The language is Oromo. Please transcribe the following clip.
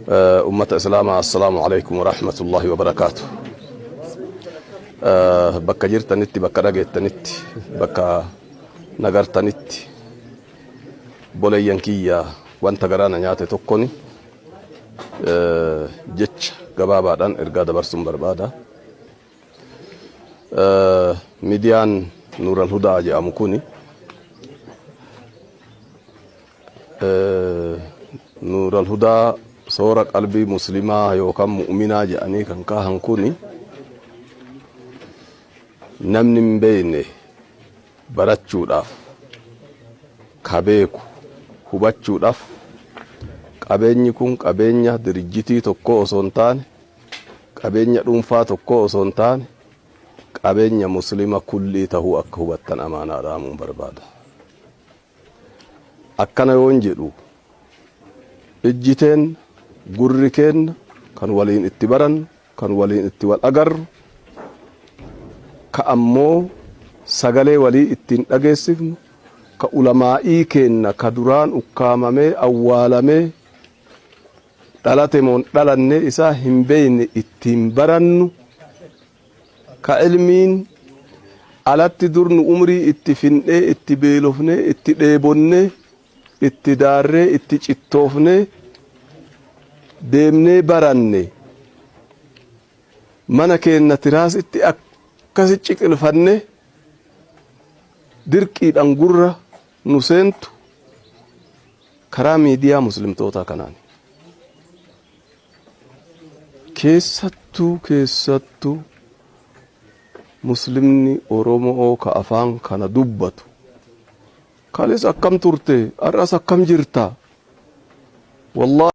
أمة إسلام السلام عليكم ورحمة الله وبركاته. بكا جرت نتي بكا رجعت نتي بكا نجرت نتي بولي ينكيا وانت جرانا نياتي تكوني جتش جبابا دان إرجاد برسم بربادا ميديان نور الهدى جاء مكوني نور الهدى صورة قلبي مسلمة يوكم مؤمنة جاني كان كاهن كوني نمن بيني براتشو داف كابيكو هباتشو داف قابيني كون قابيني درجتي توكو أسونتان قابيني رنفا توكو أسونتان قابيني مسلمة كلي تهو أكهبتن أمانا رامون بربادا أكنا يونجلو إجتين gurrikeen kan waliin itti baran kan waliin itti wal agarru ka ammoo sagalee walii ittiin dhageessifnu ka ulamaa'ii keenna ka duraan ukkaamamee awwaalamee dhalate moon dhalanne isaa hin beeyne ittiin barannu ka ilmiin alatti durnu umrii itti findhee itti beelofnee itti dheebonnee itti daarree itti cittoofnee deemnee baranne mana keenna tiraasitti akkasi ciqilfanne dirqiidhaan gurra nu seentu karaa miidiyaa muslimtoota kanaan keessattuu muslimni Oromoo ka afaan kana dubbatu kalis akkam turte arras akkam jirta wallahi